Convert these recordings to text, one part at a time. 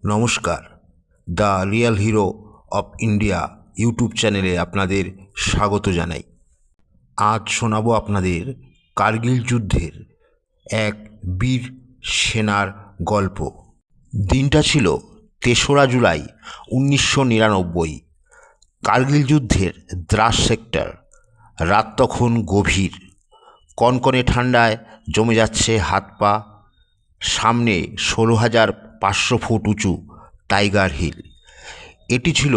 নমস্কার, the real hero of India YouTube চ্যানেলে আপনাদের স্বাগত জানাই। আজ শোনাবো আপনাদের কার্গিল যুদ্ধের এক বীর সেনার গল্প। দিনটা ছিল ৩রা জুলাই ১৯৯৯। কার্গিল যুদ্ধের দ্রাস সেক্টর। রাত তখন গভীর, কনকনে ঠান্ডায় জমে যাচ্ছে হাত পা। সামনে ১৬,৫০০ ফুট উঁচু টাইগার হিল। এটি ছিল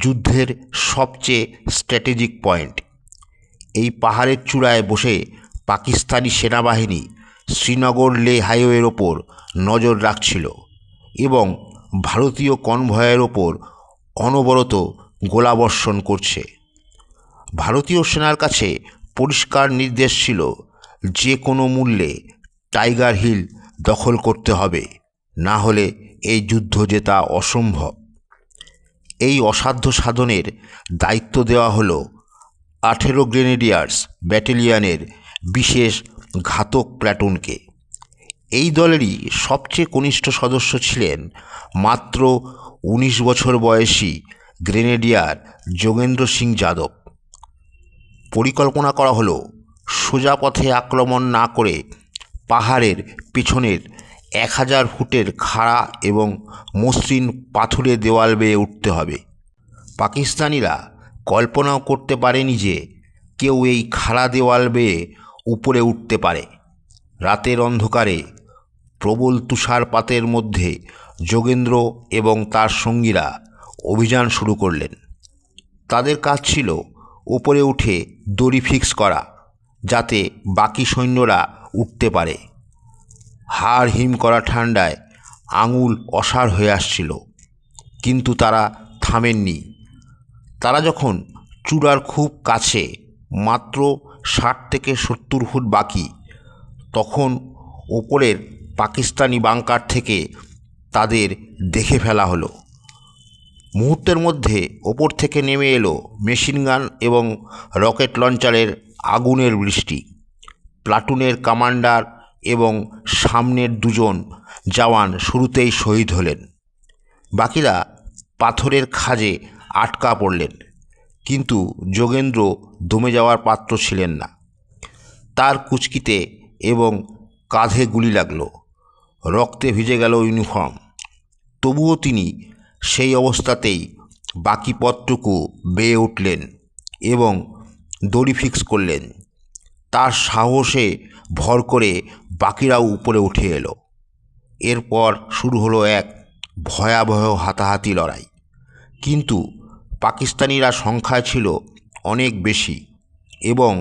যুদ্ধের সবচেয়ে স্ট্র্যাটেজিক পয়েন্ট। এই পাহাড়ের চূড়ায় বসে পাকিস্তানি সেনাবাহিনী শ্রীনগর লে হাইওয়ের ওপর নজর রাখছিল এবং ভারতীয় কনভয়ের ওপর অনবরত গোলাবর্ষণ করছে। ভারতীয় সেনার কাছে পরিষ্কার নির্দেশ ছিল, যে কোনো মূল্যে টাইগার হিল দখল করতে হবে, না হলে এই যুদ্ধ জেতা অসম্ভব। এই অসাধ্য সাধনের দায়িত্ব দেওয়া হলো 18 গ্রেনেডিয়ার্স ব্যাটালিয়নের বিশেষ ঘাতক প্ল্যাটুনকে। এই দলেরই সবচেয়ে কনিষ্ঠ সদস্য ছিলেন মাত্র 19 বছর বয়সী গ্রেনেডিয়ার যোগেন্দ্র সিং যাদব। পরিকল্পনা করা হলো, সোজা পথে আক্রমণ না করে পাহাড়ের পেছনের 1000 ফুটের খাড়া এবং মসৃণ পাথুরে দেওয়াল বেয়ে উঠতে হবে। পাকিস্তানিরা কল্পনাও করতে পারেনি যে কেউ এই খাড়া দেওয়াল বেয়ে উপরে উঠতে পারে। রাতের অন্ধকারে প্রবল তুষারপাতের মধ্যে যোগেন্দ্র এবং তার সঙ্গীরা অভিযান শুরু করলেন। তাদের কাজ ছিল উপরে উঠে দড়ি ফিক্স করা, যাতে বাকি সৈন্যরা উঠতে পারে। হাড় হিম করা ঠান্ডায় আঙুল অসাড় হয়ে আসছিল, কিন্তু তারা থামেননি। তারা যখন চূড়ার খুব কাছে, মাত্র 60 থেকে 70 ফুট বাকি, তখন ওপরের পাকিস্তানি বাংকার থেকে তাদের দেখে ফেলা হলো। মুহূর্তের মধ্যে ওপর থেকে নেমে এলো মেশিনগান এবং রকেট লঞ্চারের আগুনের বৃষ্টি। প্লাটুনের কমান্ডার এবং সামনের 2জন জওয়ান শুরুতেই শহীদ হলেন। বাকিরা পাথরের খাঁজে আটকা পড়লেন, কিন্তু যোগেন্দ্র দমে যাওয়ার পাত্র ছিলেন না। তার কুচকিতে এবং কাঁধে গুলি লাগলো, রক্তে ভিজে গেল ইউনিফর্ম। তবুও তিনি সেই অবস্থাতেই বাকি পথটুকু বেয়ে উঠলেন এবং দড়ি ফিক্স করলেন। তার সাহসে ভর করে বাকিরাও উপরে উঠে এলো। এরপর শুরু হলো এক ভয়াবহ হাতাহাতি লড়াই। কিন্তু পাকিস্তানিরা সংখ্যায় ছিল অনেক বেশি এবং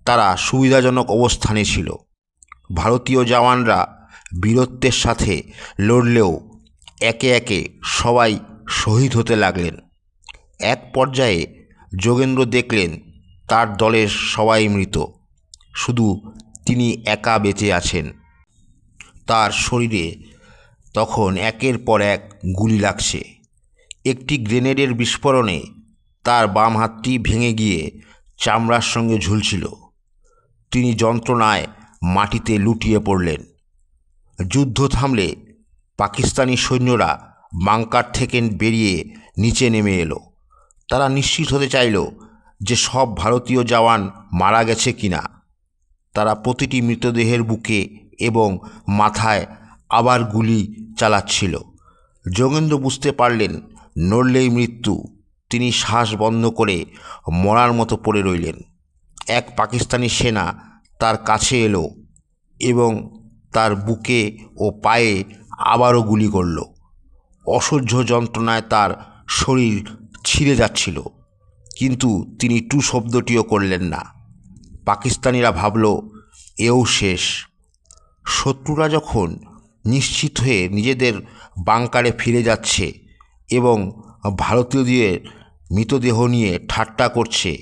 তারা সুবিধাজনক অবস্থানে ছিল। ভারতীয় জওয়ানরা বীরত্বের সাথে লড়লেও একে একে সবাই শহীদ হতে লাগলেন। এক পর্যায়ে যোগেন্দ্র দেখলেন তার দলের সবাই মৃত, শুধু তিনি একা বেঁচে আছেন। তার শরীরে তখন একের পর এক গুলি লাগছে। একটি গ্রেনেডের বিস্ফোরণে তার বাম হাতটি ভেঙে গিয়ে চামড়ার সঙ্গে ঝুলছিল। তিনি যন্ত্রণায় মাটিতে লুটিয়ে পড়লেন। যুদ্ধ থামলে পাকিস্তানি সৈন্যরা বাংকার থেকে বেরিয়ে নিচে নেমে এলো। তারা নিশ্চিত হতে চাইল যে সব ভারতীয় জওয়ান মারা গেছে কিনা। তারা প্রতিটি মৃতদেহের বুকে এবং মাথায় আবার গুলি চালাচ্ছিল। যোগেন্দ্র বুঝতে পারলেন নড়লেই মৃত্যু। তিনি শ্বাস বন্ধ করে মরার মতো পড়ে রইলেন। এক পাকিস্তানি সেনা তার কাছে এলো এবং তার বুকে ও পায়ে আবারও গুলি করল। অসহ্য যন্ত্রণায় তার শরীর ছিঁড়ে যাচ্ছিল, কিন্তু তিনি টু শব্দটিও করলেন না। পাকিস্তানিরা ভাবল এও শেষ। শত্রুরা যখন নিশ্চিত হয়ে নিজেদের বাংকারে ফিরে যাচ্ছে এবং ভারতীয়দের মৃতদেহ নিয়ে ঠাট্টা করছে,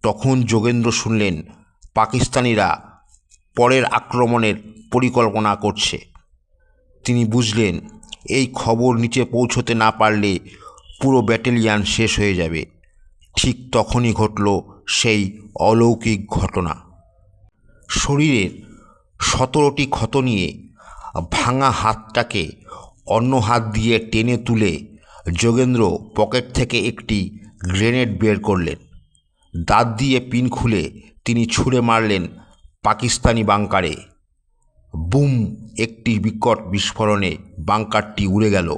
তখন যোগেন্দ্র শুনলেন পাকিস্তানিরা পরের আক্রমণের পরিকল্পনা করছে। তিনি বুঝলেন এই খবর নিচে পৌঁছতে না পারলে পুরো ব্যাটালিয়ন শেষ হয়ে যাবে। ঠিক তখনই ঘটল সেই অলৌকিক ঘটনা। শরীরের 17টি ক্ষত নিয়ে ভাঙা হাতটাকে অন্য হাত দিয়ে টেনে তুলে যোগেন্দ্র পকেট থেকে একটি গ্রেনেড বের করলেন। দাঁত দিয়ে পিন খুলে তিনি ছুঁড়ে মারলেন পাকিস্তানি বাংকারে। বুম! একটি বিকট বিস্ফোরণে বাংকারটি উড়ে গেল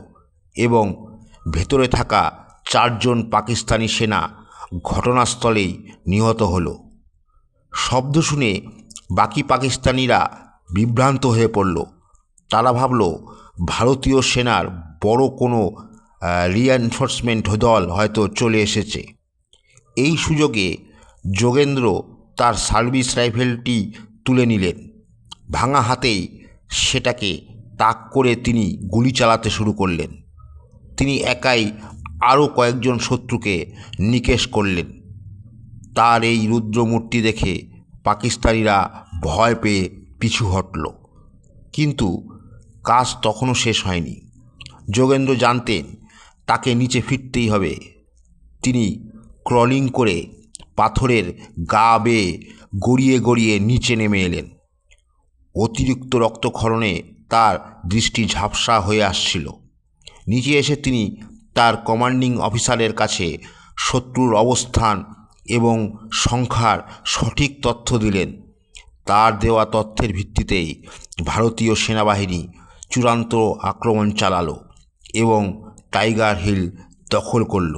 এবং ভেতরে থাকা 4 জন পাকিস্তানি সেনা ঘটনাস্থলেই নিহত হলো। শব্দ শুনে বাকি পাকিস্তানিরা বিভ্রান্ত হয়ে পড়ল। তারা ভাবল ভারতীয় সেনার বড় কোনো রিএনফোর্সমেন্ট দল হয়তো চলে এসেছে। এই সুযোগে যোগেন্দ্র তার সার্ভিস রাইফেলটি তুলে নিলেন। ভাঙা হাতেই সেটাকে তাক করে তিনি গুলি চালাতে শুরু করলেন। তিনি একাই আরও কয়েকজন শত্রুকে নিকেশ করলেন। তার এই রুদ্রমূর্তি দেখে পাকিস্তানিরা ভয় পেয়ে পিছু হটল। কিন্তু কাজ তখনও শেষ হয়নি। যোগেন্দ্র জানতেন তাকে নিচে ফিরতেই হবে। তিনি ক্রলিং করে পাথরের গা বেয়ে গড়িয়ে গড়িয়ে নিচে নেমে এলেন। অতিরিক্ত রক্তক্ষরণে তার দৃষ্টি ঝাপসা হয়ে আসছিল। নিচে এসে তিনি তার কমান্ডিং অফিসারের কাছে শত্রুর অবস্থান এবং সংখ্যার সঠিক তথ্য দিলেন। তার দেওয়া তথ্যের ভিত্তিতেই ভারতীয় সেনাবাহিনী চূড়ান্ত আক্রমণ চালালো এবং টাইগার হিল দখল করল।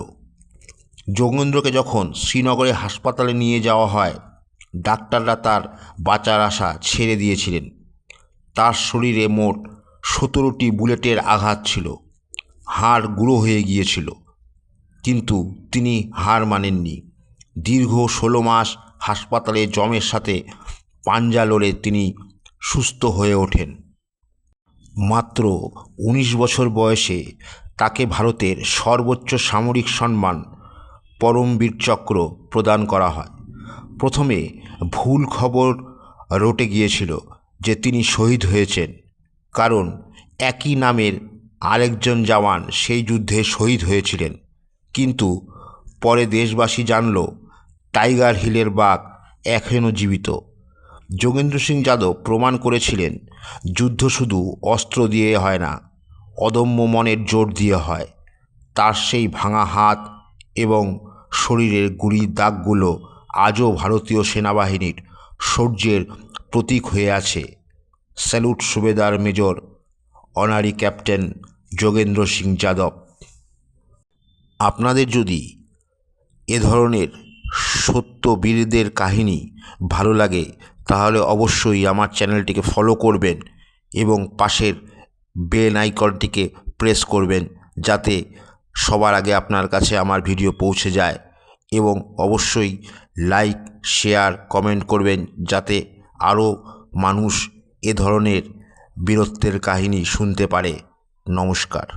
যোগেন্দ্রকে যখন শ্রীনগরে হাসপাতালে নিয়ে যাওয়া হয়, ডাক্তাররা তার বাঁচার আশা ছেড়ে দিয়েছিলেন। তার শরীরে মোট 17টি বুলেটের আঘাত ছিল। হাড় গুঁড়ো হয়ে গিয়েছিল, কিন্তু তিনি হার মানেননি। দীর্ঘ 16 মাস হাসপাতালে জমের সাথে পাঞ্জা লড়ে তিনি সুস্থ হয়ে ওঠেন। মাত্র 19 বছর বয়সে তাকে ভারতের সর্বোচ্চ সামরিক সম্মান পরমবীর চক্র প্রদান করা হয়। প্রথমে ভুল খবর রটে গিয়েছিল যে তিনি শহীদ হয়েছেন, কারণ একই নামের আরেকজন জওয়ান সেই যুদ্ধে শহীদ হয়েছিলেন। কিন্তু পরে দেশবাসী জানল টাইগার হিলের বাঘ এখনও জীবিত। যোগেন্দ্র সিং যাদব প্রমাণ করেছিলেন যুদ্ধ শুধু অস্ত্র দিয়ে হয় না, অদম্য মনের জোর দিয়ে হয়। তার সেই ভাঙা হাত এবং শরীরের গুলির দাগগুলো আজও ভারতীয় সেনাবাহিনীর শৌর্যের প্রতীক হয়ে আছে। Salute subedar major honorary captain Yogendra Singh Yadav. আপনাদের যদি এ ধরনের সত্য বীরদের কাহিনী ভালো লাগে তাহলে অবশ্যই আমার চ্যানেলটিকে ফলো করবেন এবং পাশের বেল আইকনটিকে প্রেস করবেন, যাতে সবার আগে আপনার কাছে আমার ভিডিও পৌঁছে যায়। এবং অবশ্যই লাইক, শেয়ার, কমেন্ট করবেন, যাতে আরও মানুষ এ ধরনের বীরত্বের কাহিনী শুনতে পারে। নমস্কার।